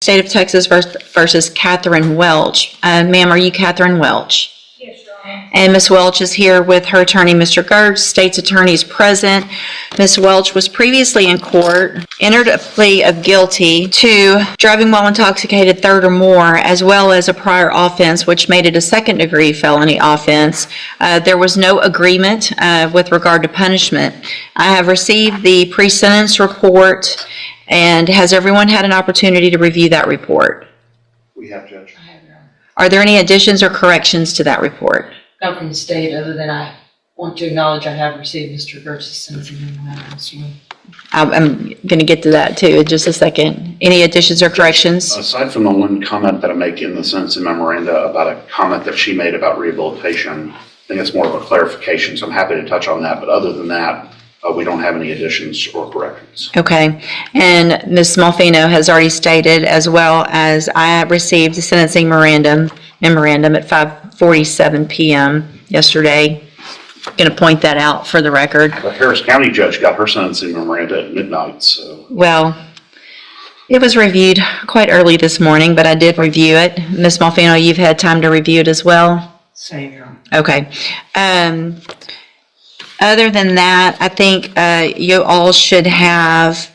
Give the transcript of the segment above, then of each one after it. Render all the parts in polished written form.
State of Texas versus Catherine Welch. Ma'am, are you Catherine Welch? Yes, Your Honor. And Ms. Welch is here with her attorney, Mr. Gertz. State's attorney is present. Ms. Welch was previously in court, entered a plea of guilty to driving while intoxicated third or more, as well as a prior offense, which made it a second-degree felony offense. There was no agreement with regard to punishment. I have received the pre-sentence report, and has everyone had an opportunity to review that report? We have, Judge. I have, Your Honor. Are there any additions or corrections to that report? Not from the state, other than I want to acknowledge I have received Mr. Gertz's sentencing memorandum. I'm going to get to that too in just a second. Any additions or corrections? Aside from the one comment that I make in the sentencing memoranda about a comment that she made about rehabilitation, I think it's more of a clarification, so I'm happy to touch on that. But other than that, we don't have any additions or corrections. Okay. And Ms. Smallfino has already stated, as well as I received the sentencing memorandum at 5:47 p.m. yesterday. I'm going to point that out for the record. The Harris County judge got her sentencing memoranda at midnight, so. Well, it was reviewed quite early this morning, but I did review it. Ms. Smallfino, you've had time to review it as well? Same, Your Honor. Okay. Other than that, I think you all should have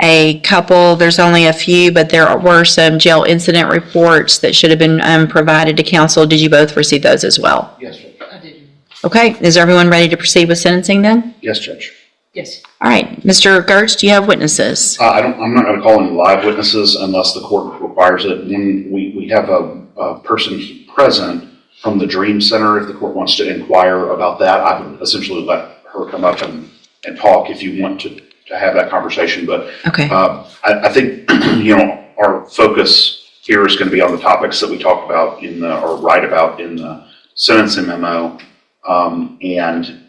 a couple, there's only a few, but there were some jail incident reports that should have been provided to counsel. Did you both receive those as well? Yes, Judge. I did. Okay. Is everyone ready to proceed with sentencing then? Yes, Judge. Yes. All right. Mr. Gertz, do you have witnesses? I'm not going to call any live witnesses unless the court requires it. When we have a person present from the Dream Center, if the court wants to inquire about that, I would essentially let her come up and talk if you want to have that conversation. But Okay. I think, our focus here is going to be on the topics that we talked about or write about in the sentencing memo. And,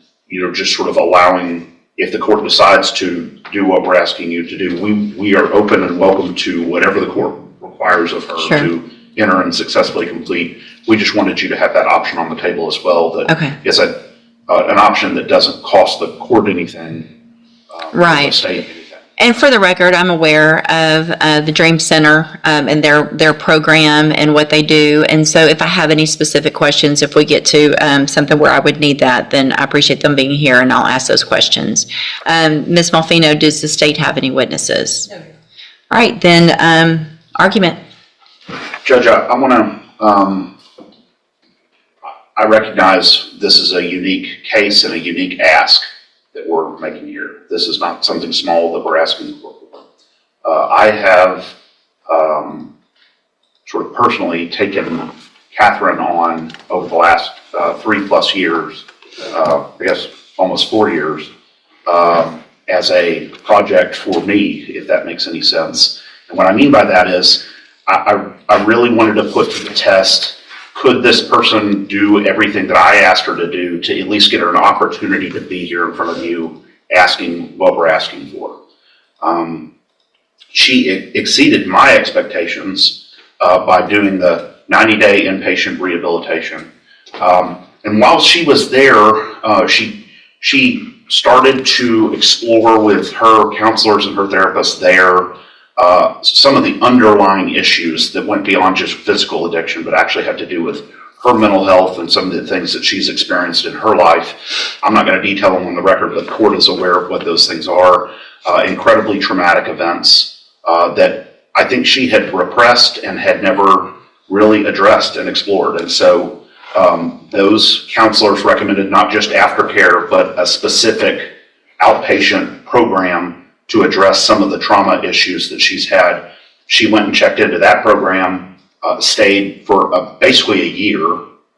just sort of allowing, if the court decides to do what we're asking you to do, we are open and welcome to whatever the court requires of her Sure. to enter and successfully complete. We just wanted you to have that option on the table as well. That Okay. is an option that doesn't cost the court anything. Right. The state anything. And for the record, I'm aware of the Dream Center and their program and what they do. And so if I have any specific questions, if we get to something where I would need that, then I appreciate them being here and I'll ask those questions. Ms. Malfino, does the state have any witnesses? No, Your Honor. All right, then argument. Judge, I want to, I recognize this is a unique case and a unique ask that we're making here. This is not something small that we're asking for. I have sort of personally taken Catherine on over the last 3+ years, I guess almost 4 years, as a project for me, if that makes any sense. And what I mean by that is I really wanted to put to the test, could this person do everything that I asked her to do to at least get her an opportunity to be here in front of you asking what we're asking for? She exceeded my expectations by doing the 90-day inpatient rehabilitation. And while she was there, she started to explore with her counselors and her therapists there some of the underlying issues that went beyond just physical addiction, but actually had to do with her mental health and some of the things that she's experienced in her life. I'm not going to detail them on the record, but the court is aware of what those things are. Incredibly traumatic events that I think she had repressed and had never really addressed and explored. And so those counselors recommended not just aftercare, but a specific outpatient program to address some of the trauma issues that she's had. She went and checked into that program, stayed for basically a year,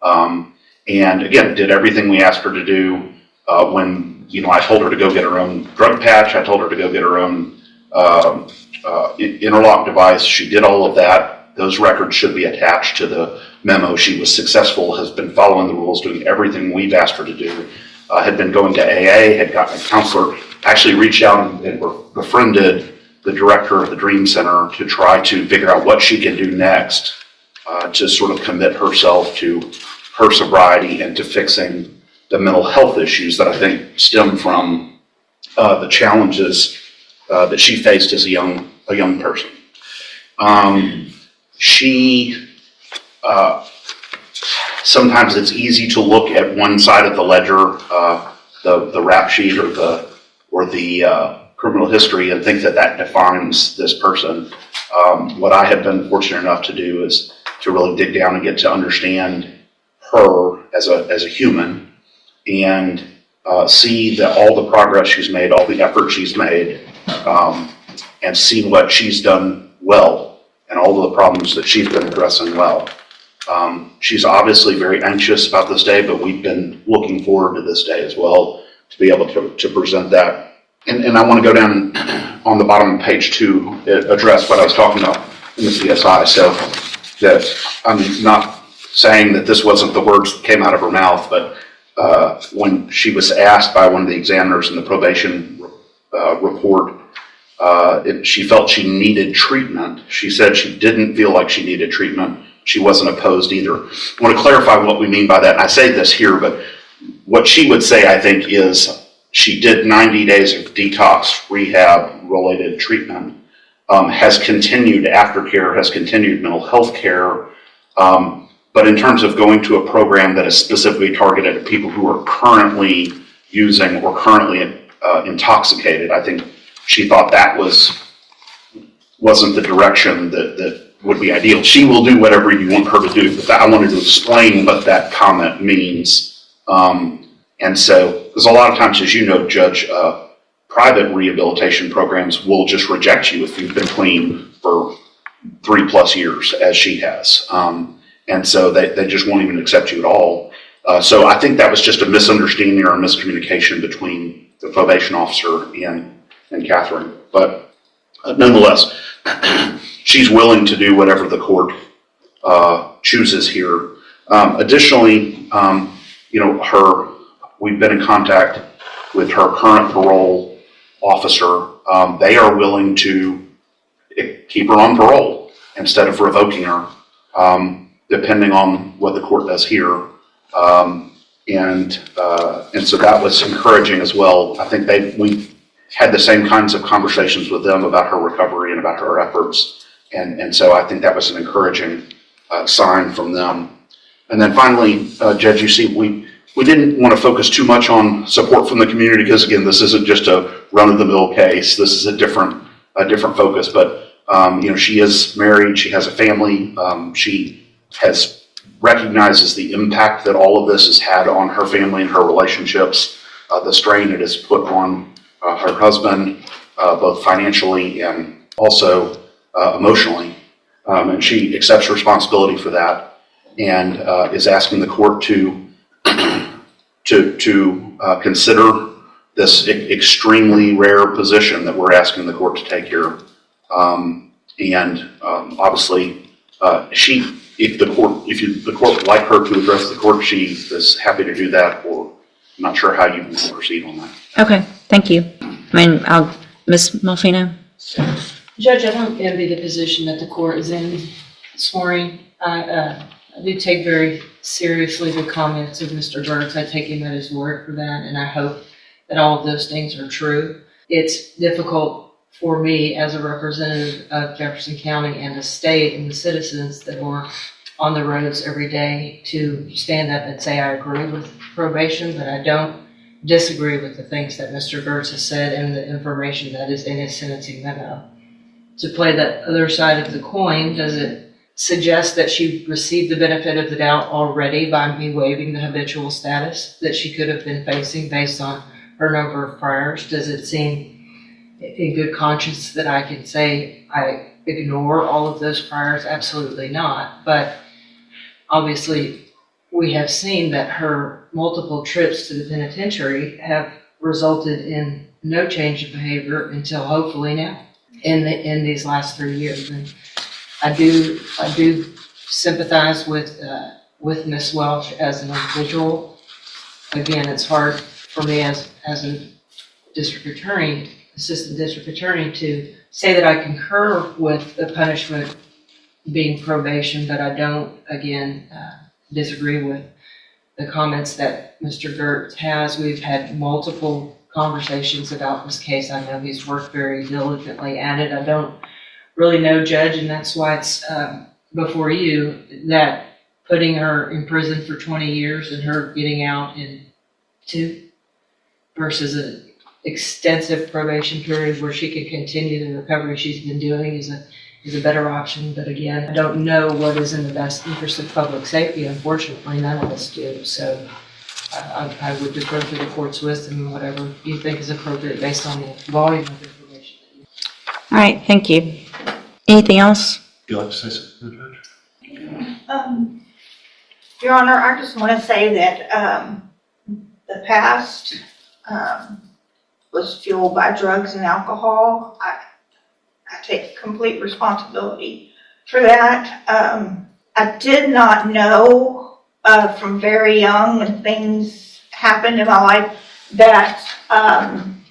and again, did everything we asked her to do. When I told her to go get her own drug patch, I told her to go get her own interlock device. She did all of that. Those records should be attached to the memo. She was successful, has been following the rules, doing everything we've asked her to do, had been going to AA, had gotten a counselor, actually reached out and befriended the director of the Dream Center to try to figure out what she can do next to sort of commit herself to her sobriety and to fixing the mental health issues that I think stem from the challenges that she faced as a young person. She, sometimes it's easy to look at one side of the ledger, the rap sheet or the criminal history, and think that that defines this person. What I have been fortunate enough to do is to really dig down and get to understand her as a human, and see that all the progress she's made, all the effort she's made, and see what she's done well and all of the problems that she's been addressing well. She's obviously very anxious about this day, but we've been looking forward to this day as well to be able to present that. And I want to go down on the bottom of page 2, address what I was talking about in the CSI. So that I'm not saying that this wasn't the words that came out of her mouth, but when she was asked by one of the examiners in the probation report, she felt she needed treatment. She said she didn't feel like she needed treatment. She wasn't opposed either. I want to clarify what we mean by that. And I say this here, but what she would say, I think, is she did 90 days of detox rehab related treatment, has continued aftercare, has continued mental health care. But in terms of going to a program that is specifically targeted at people who are currently using or currently intoxicated, I think she thought that wasn't the direction that would be ideal. She will do whatever you want her to do, but I wanted to explain what that comment means. And so, because a lot of times, as you know, Judge, private rehabilitation programs will just reject you if you've been clean for 3+ years, as she has. And so they just won't even accept you at all. So I think that was just a misunderstanding or a miscommunication between the probation officer and Catherine. But nonetheless, she's willing to do whatever the court chooses here. Additionally, we've been in contact with her current parole officer. They are willing to keep her on parole instead of revoking her, depending on what the court does here. And so that was encouraging as well. I think we had the same kinds of conversations with them about her recovery and about her efforts. And so I think that was an encouraging sign from them. And then finally, Judge, you see, we didn't want to focus too much on support from the community because, again, this isn't just a run-of-the-mill case. This is a different focus. But she is married. She has a family. She recognizes the impact that all of this has had on her family and her relationships, the strain it has put on her husband, both financially and also emotionally. And she accepts responsibility for that and is asking the court to consider this extremely rare position that we're asking the court to take here. Obviously, if the court would like her to address the court, she is happy to do that, or I'm not sure how you can proceed on that. Okay, thank you. Ms. Malfino? Judge, I don't envy the position that the court is in this morning. I do take very seriously the comments of Mr. Burks. I take him at his word for that, and I hope that all of those things are true. It's difficult for me as a representative of Jefferson County and the state and the citizens that are on the roads every day to stand up and say I agree with probation, but I don't disagree with the things that Mr. Gertz has said and the information that is in his sentencing memo. To play the other side of the coin, does it suggest that she received the benefit of the doubt already by me waiving the habitual status that she could have been facing based on her number of priors? Does it seem in good conscience that I can say I ignore all of those priors? Absolutely not. But obviously, we have seen that her multiple trips to the penitentiary have resulted in no change of behavior until hopefully now in these last 3 years. And I do sympathize with Ms. Welch as an individual. Again, it's hard for me as a district attorney, assistant district attorney, to say that I concur with the punishment being probation, but I don't, again, disagree with the comments that Mr. Gertz has. We've had multiple conversations about this case. I know he's worked very diligently at it. I don't really no judge, and that's why it's before you, that putting her in prison for 20 years and her getting out in 2 versus an extensive probation period where she can continue the recovery she's been doing is a better option. But again, I don't know what is in the best interest of public safety. Unfortunately, none of us do. So I would defer to the court's wisdom and whatever you think is appropriate based on the volume of information. All right, thank you. Anything else? Would you like to say something, Judge? Your Honor, I just want to say that the past was fueled by drugs and alcohol. I take complete responsibility for that. I did not know from very young when things happened in my life that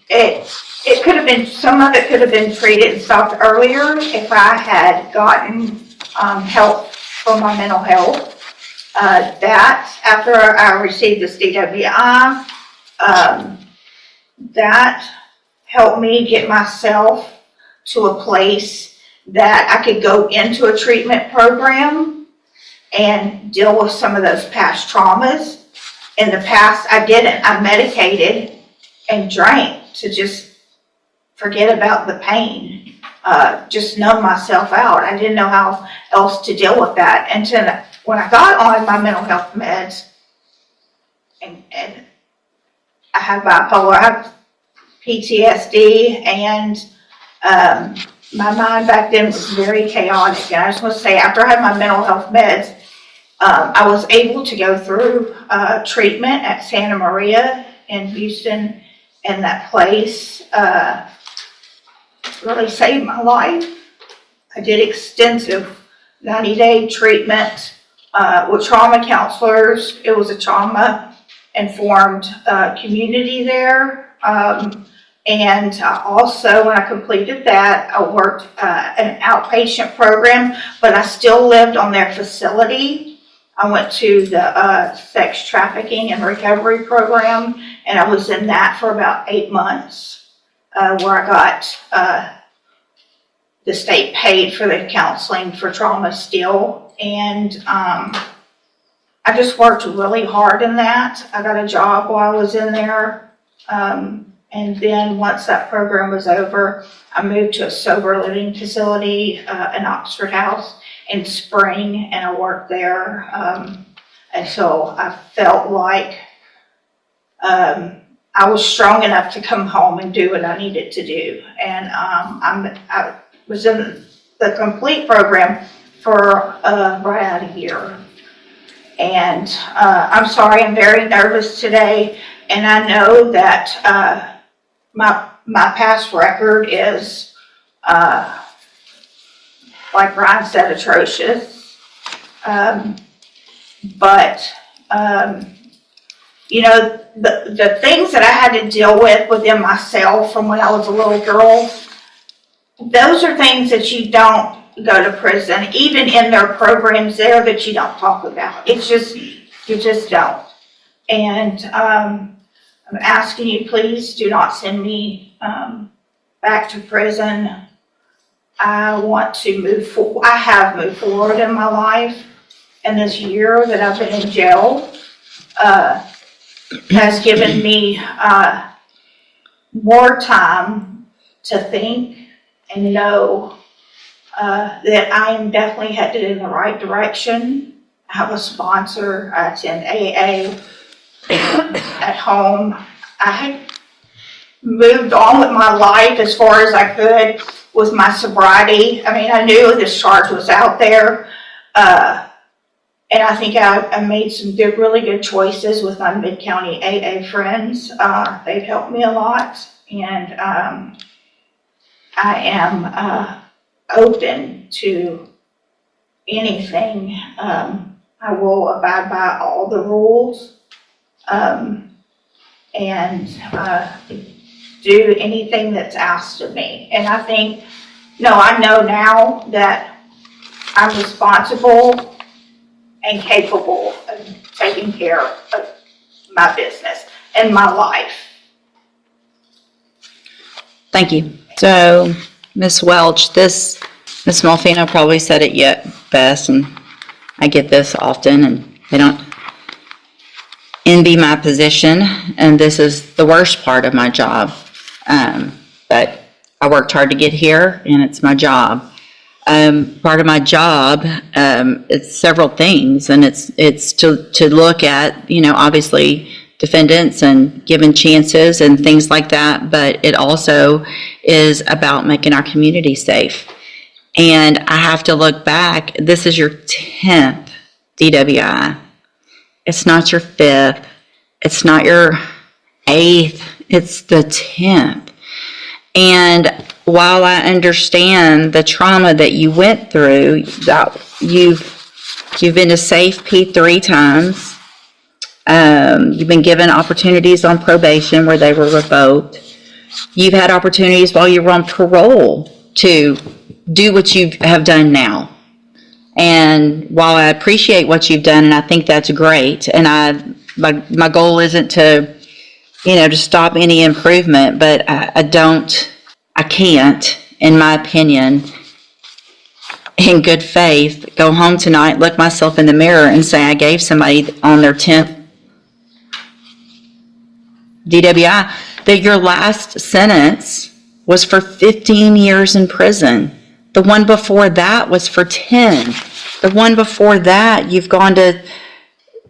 it could have been, some of it could have been treated and stopped earlier if I had gotten help for my mental health. That after I received this DWI, that helped me get myself to a place that I could go into a treatment program and deal with some of those past traumas. In the past, I didn't. I medicated and drank to just forget about the pain, just numb myself out. I didn't know how else to deal with that until when I got on my mental health meds, and I have bipolar, I have PTSD, and my mind back then was very chaotic. And I just want to say, after I had my mental health meds, I was able to go through treatment at Santa Maria in Houston, and that place really saved my life. I did extensive 90-day treatment with trauma counselors. It was a trauma-informed community there. And also, when I completed that, I worked an outpatient program, but I still lived on their facility. I went to the sex trafficking and recovery program, and I was in that for about 8 months, where I got the state paid for the counseling for trauma still. And I just worked really hard in that. I got a job while I was in there. And then once that program was over, I moved to a sober living facility in Oxford House in Spring, and I worked there. And so I felt like I was strong enough to come home and do what I needed to do. And I was in the complete program for right out of a year. And I'm sorry, I'm very nervous today, and I know that my past record is, like Ryan said, atrocious. But you know, the things that I had to deal with within myself from when I was a little girl, those are things that you don't go to prison, even in their programs there, that you don't talk about. It's just, you just don't. And I'm asking you, please do not send me back to prison. I want to move forward. I have moved forward in my life, and this year that I've been in jail has given me more time to think and know that I am definitely headed in the right direction. I have a sponsor. I attend AA at home. I had moved on with my life as far as I could with my sobriety. I mean, I knew this charge was out there. And I think I made some good, really good choices with my Mid-County AA friends. They've helped me a lot. And I am open to anything. I will abide by all the rules and do anything that's asked of me. And I think, no, I know now that I'm responsible and capable of taking care of my business and my life. Thank you. So, Ms. Welch, this Ms. Malfino probably said it yet best, and I get this often, and they don't envy my position, and this is the worst part of my job. But I worked hard to get here, and it's my job. Part of my job, it's several things, and it's to look at, obviously defendants and giving chances and things like that, but it also is about making our community safe. And I have to look back, this is your 10th DWI. It's not your 5th. It's not your 8th. It's the 10th. And while I understand the trauma that you went through, that you've been to SAFE 3 times. You've been given opportunities on probation where they were revoked. You've had opportunities while you were on parole to do what you have done now. And while I appreciate what you've done, and I think that's great, and my goal isn't to, to stop any improvement, but I can't, in my opinion, in good faith, go home tonight, look myself in the mirror and say I gave somebody on their 10th DWI that your last sentence was for 15 years in prison. The one before that was for 10. The one before that, you've gone to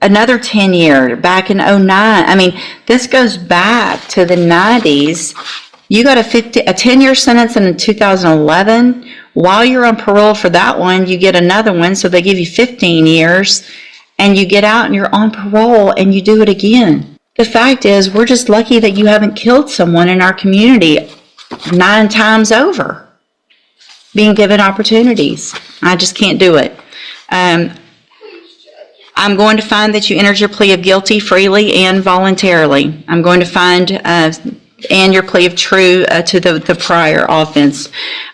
another 10 years, back in 09. I mean, this goes back to the 90s. You got a 10-year sentence in 2011. While you're on parole for that one, you get another one, so they give you 15 years, and you get out and you're on parole and you do it again. The fact is, we're just lucky that you haven't killed someone in our community 9 times over, being given opportunities. I just can't do it. I'm going to find that you entered your plea of guilty freely and voluntarily. I'm going to find and your plea of true to the prior offense.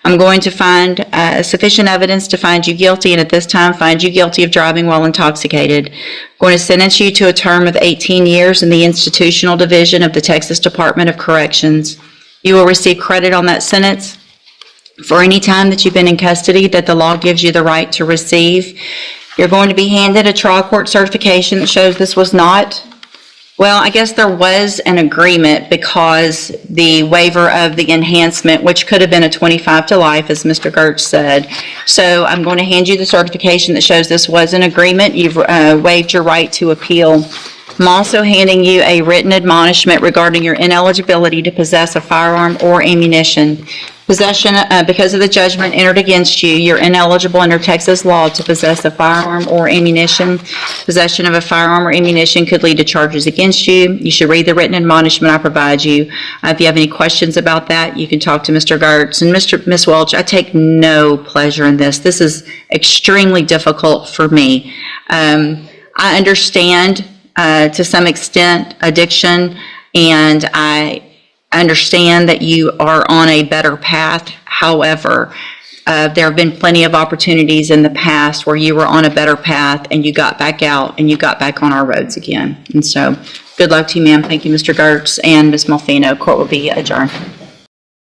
I'm going to find sufficient evidence to find you guilty, and at this time find you guilty of driving while intoxicated. I'm going to sentence you to a term of 18 years in the institutional division of the Texas Department of Corrections. You will receive credit on that sentence for any time that you've been in custody that the law gives you the right to receive. You're going to be handed a trial court certification that shows this was not, well, I guess there was an agreement because the waiver of the enhancement, which could have been a 25 to life, as Mr. Gertz said. So I'm going to hand you the certification that shows this was an agreement. You've waived your right to appeal. I'm also handing you a written admonishment regarding your ineligibility to possess a firearm or ammunition. Possession, because of the judgment entered against you, you're ineligible under Texas law to possess a firearm or ammunition. Possession of a firearm or ammunition could lead to charges against you. You should read the written admonishment I provide you. If you have any questions about that, you can talk to Mr. Gertz. And Ms. Welch, I take no pleasure in this. This is extremely difficult for me. I understand to some extent addiction, and I understand that you are on a better path. However, there have been plenty of opportunities in the past where you were on a better path and you got back out and you got back on our roads again. And so good luck to you, ma'am. Thank you, Mr. Gertz and Ms. Malfino. Court will be adjourned.